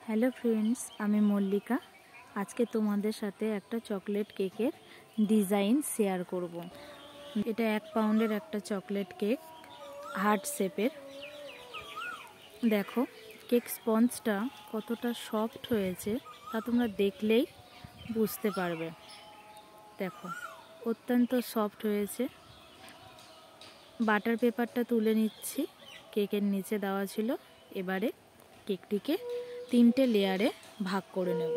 Hello friends, আমি মল্লিকা। আজকে তোমাদের সাথে একটা চকলেট কেকের ডিজাইন শেয়ার করব। এটা 1 পাউন্ডের একটা চকলেট কেক, হার্ট শেপের। দেখো কেক স্পঞ্জটা কতটা সফট হয়েছে তা তোমরা দেখলেই বুঝতে পারবে। দেখো অত্যন্ত সফট হয়েছে। বাটার পেপারটা তুলে নিচ্ছি, কেকের নিচে দেওয়া ছিল। এবারে কেকটিকে 3টে লেয়ারে ভাগ করে নেব।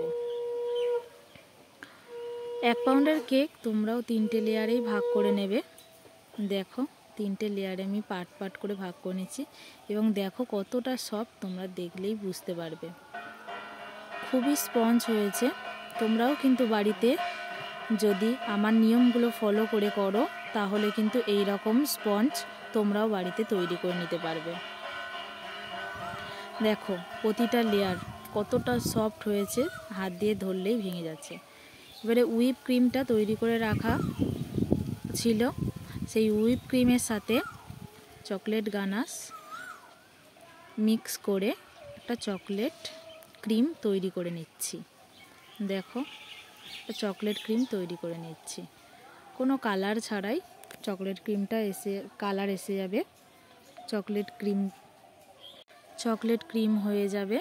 1 পাউন্ডের কেক তোমরাও 3টে লেয়ারেই ভাগ করে নেবে। দেখো 3টে লেয়ারে আমি পার্ট করে ভাগ করে নিচ্ছি এবং দেখো কতটা সফট, তোমরা দেখলেই বুঝতে পারবে। খুবই স্পঞ্জ হয়েছে। তোমরাও কিন্তু বাড়িতে যদি আমার নিয়মগুলো ফলো করে করো তাহলে কিন্তু এই রকম স্পঞ্জ তোমরাও বাড়িতে তৈরি করে নিতে পারবে। দেখো প্রতিটা লেয়ার কতটা সফট হয়েছে, হাত দিয়ে ধরলেই ভেঙে যাচ্ছে। এবারে হুইপ ক্রিমটা তৈরি করে রাখা ছিল, সেই হুইপ ক্রিমের সাথে চকলেট গানাশ মিক্স করে একটা চকলেট ক্রিম তৈরি করে নিচ্ছি। দেখো চকলেট ক্রিম তৈরি করে নিচ্ছি, কোনো কালার ছাড়াই চকলেট ক্রিমটা কালার এসে যাবে। চকলেট ক্রিম হয়ে যাবে।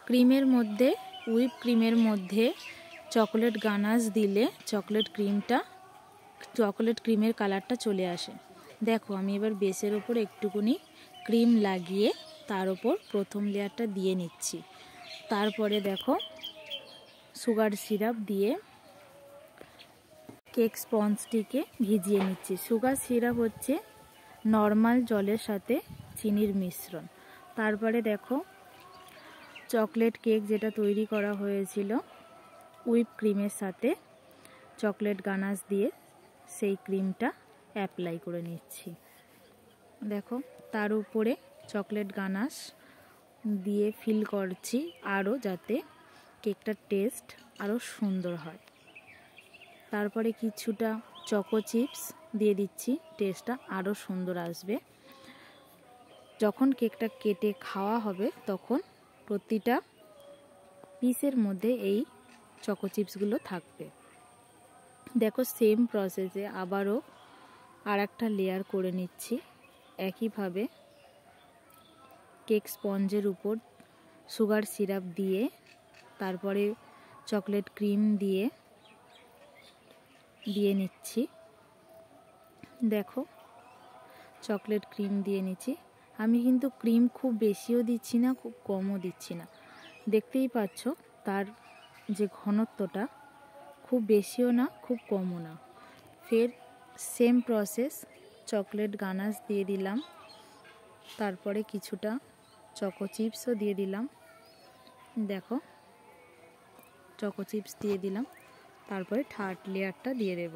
ক্রিমের মধ্যে হুইপ ক্রিমের মধ্যে চকলেট গানাশ দিলে চকলেট ক্রিমের কালারটা চলে আসে। দেখো আমি এবার বেসের ওপর একটুকুনি ক্রিম লাগিয়ে তার ওপর প্রথম লেয়ারটা দিয়ে নিচ্ছি। তারপরে দেখো সুগার সিরাপ দিয়ে কেক স্পঞ্জটিকে ভিজিয়ে নিচ্ছি। সুগার সিরাপ হচ্ছে নর্মাল জলের সাথে চিনির মিশ্রণ। তারপরে দেখো চকলেট কেক যেটা তৈরি করা হয়েছিল হুইপ ক্রিমের সাথে চকলেট গানাশ দিয়ে সেই ক্রিমটা অ্যাপ্লাই করে নিচ্ছি। দেখো তার উপরে চকলেট গানাশ দিয়ে ফিল করছি আরও, যাতে কেকটার টেস্ট আরও সুন্দর হয়। তারপরে কিছুটা চকো চিপস দিয়ে দিচ্ছি, টেস্টটা আরও সুন্দর আসবে। যখন কেকটা কেটে খাওয়া হবে তখন প্রতিটা পিসের মধ্যে এই চকো চিপসগুলো থাকবে। দেখো সেম প্রসেসে আবারও আর একটা লেয়ার করে নিচ্ছি। একইভাবে কেক স্পঞ্জের উপর সুগার সিরাপ দিয়ে তারপরে চকলেট ক্রিম দিয়ে নিচ্ছি। দেখো চকলেট ক্রিম দিয়ে নিচ্ছি। আমি কিন্তু ক্রিম খুব বেশিও দিচ্ছি না, খুব কমও দিচ্ছি না। দেখতেই পাচ্ছ তার যে ঘনত্বটা, খুব বেশিও না খুব কমও না। ফের সেম প্রসেস, চকলেট গানাশ দিয়ে দিলাম, তারপরে কিছুটা চকো চিপসও দিয়ে দিলাম। দেখো চকো চিপস দিয়ে দিলাম, তারপরে থার্ড লেয়ারটা দিয়ে দেব।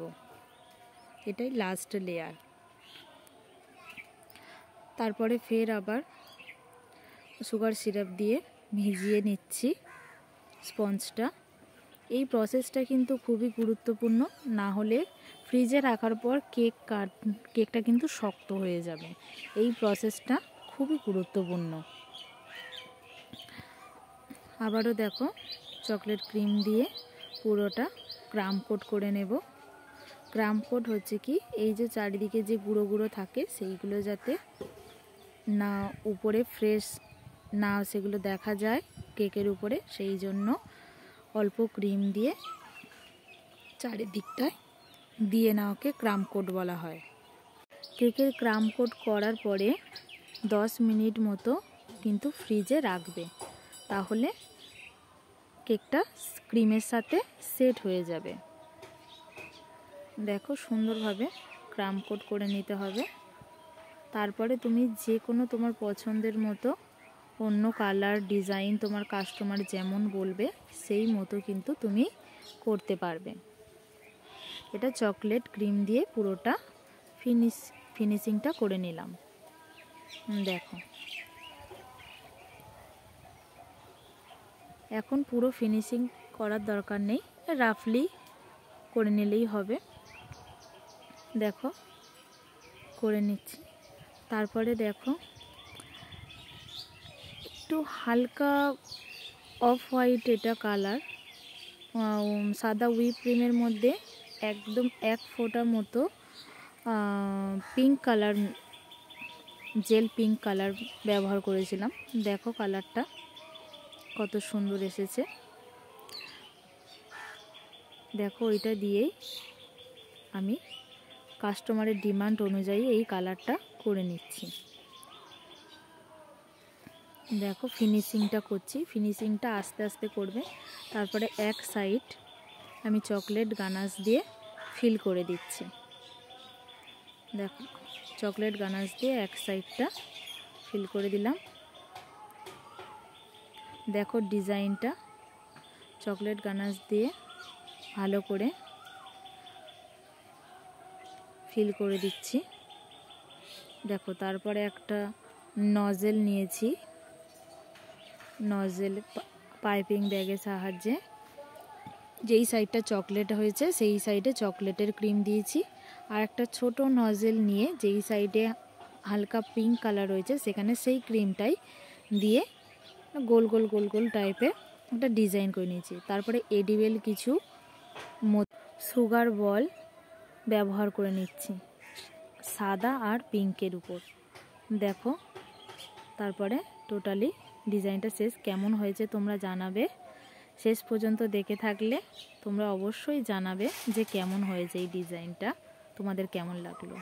এটাই লাস্ট লেয়ার। তারপরে ফের আবার সুগার সিরাপ দিয়ে ভিজিয়ে নিচ্ছি স্পঞ্জটা। এই প্রসেসটা কিন্তু খুবই গুরুত্বপূর্ণ, না হলে ফ্রিজে রাখার পর কেকটা কিন্তু শক্ত হয়ে যাবে। এই প্রসেসটা খুবই গুরুত্বপূর্ণ। আবারও দেখো চকলেট ক্রিম দিয়ে পুরোটা ক্রাম কোট করে নেব। ক্রাম কোট হচ্ছে কি, এই যে চারিদিকে যে গুঁড়ো গুঁড়ো থাকে সেইগুলো যাতে না উপরে ফ্রেশ না সেগুলো দেখা যায় কেকের উপরে, সেই জন্য অল্প ক্রিম দিয়ে চারিদিকটায় দিয়ে নেওয়াকে ক্রাম কোট বলা হয়। কেকের ক্রাম কোট করার পরে 10 মিনিট মতো কিন্তু ফ্রিজে রাখবে, তাহলে কেকটা ক্রিমের সাথে সেট হয়ে যাবে। দেখো সুন্দরভাবে ক্রাম কোট করে নিতে হবে। তারপরে তুমি যে কোনো তোমার পছন্দের মতো অন্য কালার ডিজাইন তোমার কাস্টমার যেমন বলবে সেই মতো কিন্তু তুমি করতে পারবে। এটা চকলেট ক্রিম দিয়ে পুরোটা ফিনিশিংটা করে নিলাম। দেখো এখন পুরো ফিনিশিং করার দরকার নেই, রাফলি করে নিলেই হবে। দেখো করে নিচ্ছি। তারপরে দেখো একটু হালকা অফ হোয়াইট এটা কালার, সাদা হুইপ ক্রিমের মধ্যে একদম এক ফোঁটা মতো pink colour, gel pink colour ব্যবহার করেছিলাম। দেখো কালারটা কত সুন্দর এসেছে। দেখো এটা দিয়েই আমি কাস্টমারের ডিমান্ড অনুযায়ী এই কালারটা করে নিচ্ছি। দেখো ফিনিশিংটা করছি, ফিনিশিংটা আস্তে আস্তে করবে। তারপরে এক সাইড আমি চকলেট গানাশ দিয়ে ফিল করে দিচ্ছি। দেখো চকলেট গানাশ দিয়ে এক সাইডটা ফিল করে দিলাম। দেখো ডিজাইনটা চকলেট গানাশ দিয়ে ভালো করে ফিল করে দিচ্ছি। দেখো তারপরে একটা নজেল নিয়েছি, নজেল পাইপিং ব্যাগের সাহায্যে যেই সাইডটা চকলেট হয়েছে সেই সাইডে চকলেটের ক্রিম দিয়েছি। আর একটা ছোট নজেল নিয়ে যেই সাইডে হালকা পিঙ্ক কালার রয়েছে সেখানে সেই ক্রিমটাই দিয়ে গোল গোল গোল গোল টাইপের একটা ডিজাইন করে নিয়েছি। তারপরে এডিবেল কিছু সুগার বল ব্যবহার করে নিচ্ছি সাদা আর পিঙ্কের উপর। দেখো তারপরে টোটালি ডিজাইনটা শেষ। কেমন হয়েছে তোমরা জানাবে, শেষ পর্যন্ত দেখে থাকলে তোমরা অবশ্যই জানাবে যে কেমন হয়েছে এই ডিজাইনটা, তোমাদের কেমন লাগলো।